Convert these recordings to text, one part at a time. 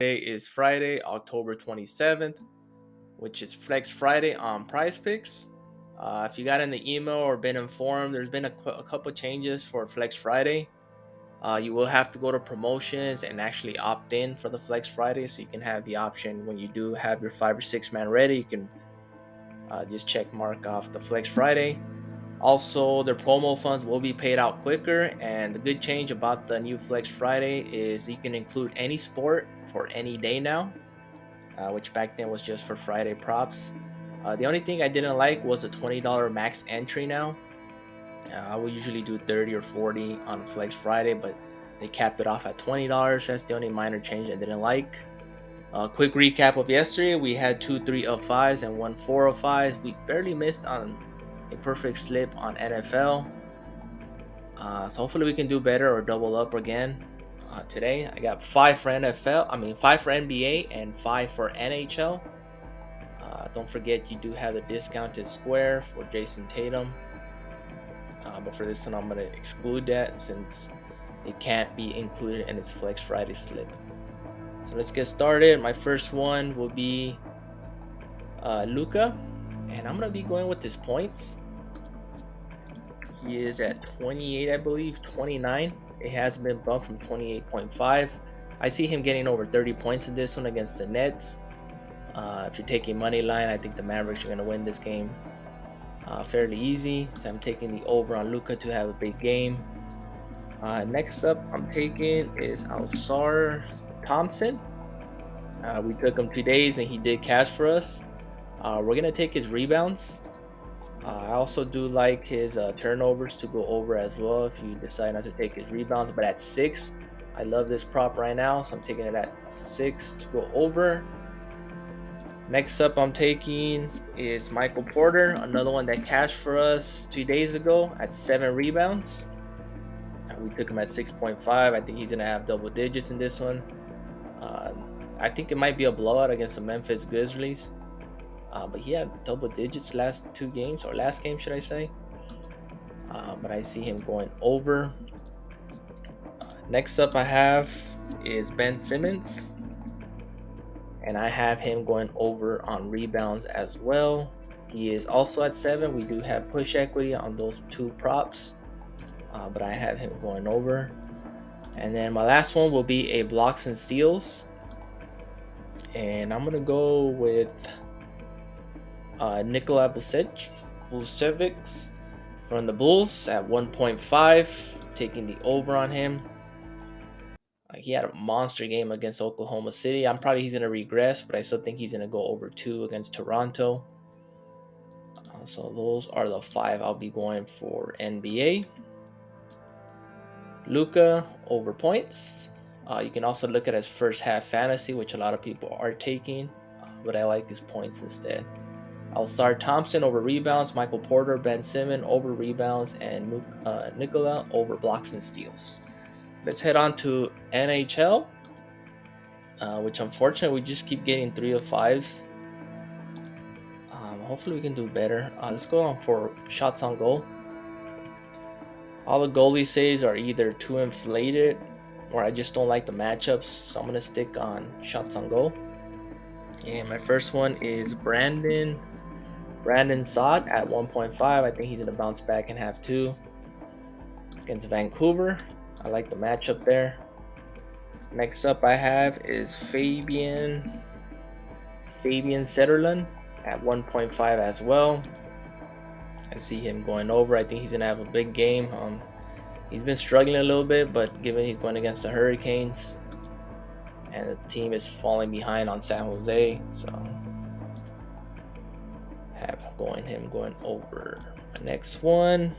Today is Friday, October 27th, which is Flex Friday on Prize Picks. If you got in the email or been informed, there's been a couple changes for Flex Friday. You will have to go to promotions and actually opt in for the Flex Friday, so you can have the option when you do have your 5 or 6 man ready. You can just check mark off the Flex Friday. Also, their promo funds will be paid out quicker, and the good change about the new Flex Friday is you can include any sport for any day now, which back then was just for Friday props. The only thing I didn't like was the $20 max entry now. I would usually do 30 or 40 on Flex Friday, but they capped it off at $20. That's the only minor change I didn't like. Quick recap of yesterday: we had 2 3 of 5s and 1 4 of 5s. We barely missed on a perfect slip on NFL. So hopefully we can do better or double up again today. I got 5 for 5 for NBA and 5 for NHL. Don't forget you do have the discounted square for Jason Tatum. But for this one, I'm going to exclude that since it can't be included in its Flex Friday slip. So let's get started. My first one will be Luka, and I'm going to be going with his points. He is at 28, I believe, 29. It has been bumped from 28.5. I see him getting over 30 points in this one against the Nets. If you're taking money line, I think the Mavericks are going to win this game fairly easy. So I'm taking the over on Luka to have a big game. Next up, I'm taking is Ausar Thompson. We took him 2 days and he did cash for us. We're going to take his rebounds. I also do like his turnovers to go over as well if you decide not to take his rebounds. But at 6, I love this prop right now, so I'm taking it at 6 to go over. Next up I'm taking is Michael Porter, another one that cashed for us 2 days ago at 7 rebounds. We took him at 6.5. I think he's going to have double digits in this one. I think it might be a blowout against the Memphis Grizzlies. But he had double digits last 2 games, or last game should I say. But I see him going over. Next up I have is Ben Simmons, and I have him going over on rebounds as well. He is also at 7. We do have push equity on those 2 props, but I have him going over. And then my last one will be a blocks and steals, and I'm gonna go with Nikola Vucevic from the Bulls at 1.5, taking the over on him. He had a monster game against Oklahoma City. He's going to regress, but I still think he's going to go over 2 against Toronto. So those are the 5 I'll be going for NBA. Luka over points. You can also look at his first half fantasy, which a lot of people are taking, but I like his points instead. Ausar Thompson over rebounds, Michael Porter, Ben Simmons over rebounds, and Nikola over blocks and steals. Let's head on to NHL, which unfortunately we just keep getting 3 of 5s. Hopefully we can do better. Let's go on for shots on goal. All the goalie saves are either too inflated or I just don't like the matchups, so I'm going to stick on shots on goal. And my first one is Brandon Saad at 1.5. I think he's going to bounce back and have 2 against Vancouver. I like the matchup there. Next up I have is Fabian Sederlund at 1.5 as well. I see him going over. I think he's going to have a big game. He's been struggling a little bit, but given he's going against the Hurricanes and the team is falling behind on San Jose, so him going over. The next one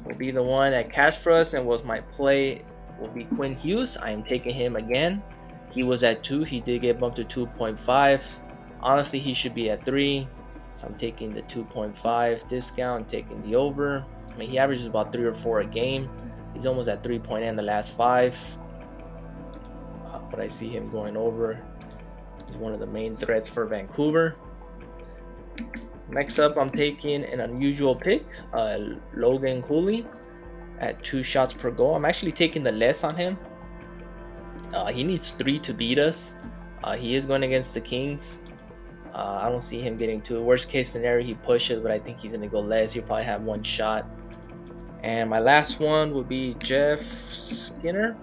will be the one that cashed for us and was my play, will be Quinn Hughes. I am taking him again. He was at 2. He did get bumped to 2.5. Honestly, he should be at 3. So I'm taking the 2.5 discount, taking the over. I mean, he averages about 3 or 4 a game. He's almost at 3.8 in the last 5. But I see him going over. He's one of the main threats for Vancouver. Next up, I'm taking an unusual pick, Logan Cooley at 2 shots per goal. I'm actually taking the less on him. He needs 3 to beat us. He is going against the Kings. I don't see him getting 2. Worst case scenario, he pushes, but I think he's going to go less. He'll probably have 1 shot. And my last one would be Jeff Skinner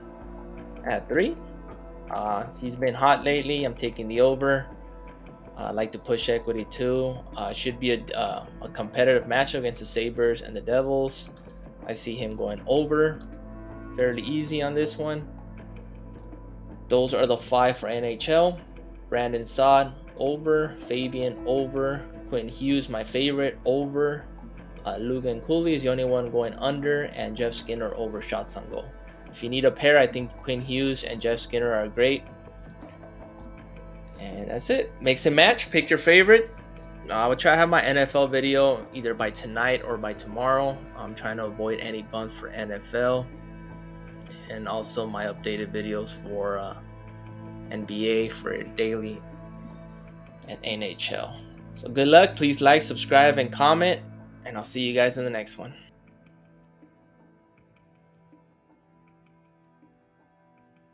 at 3. He's been hot lately. I'm taking the over. I like to push equity too. Should be a competitive matchup against the Sabres and the Devils. I see him going over. Fairly easy on this one. Those are the 5 for NHL. Brandon Saad, over. Fabian, over. Quinn Hughes, my favorite, over. Logan Cooley is the only one going under, and Jeff Skinner over shots on goal. If you need a pair, I think Quinn Hughes and Jeff Skinner are great. And that's it. Mix and match. Pick your favorite. I will try to have my NFL video either by tonight or by tomorrow. I'm trying to avoid any bumps for NFL. And also my updated videos for NBA for daily and NHL. So good luck. Please like, subscribe, and comment. And I'll see you guys in the next one.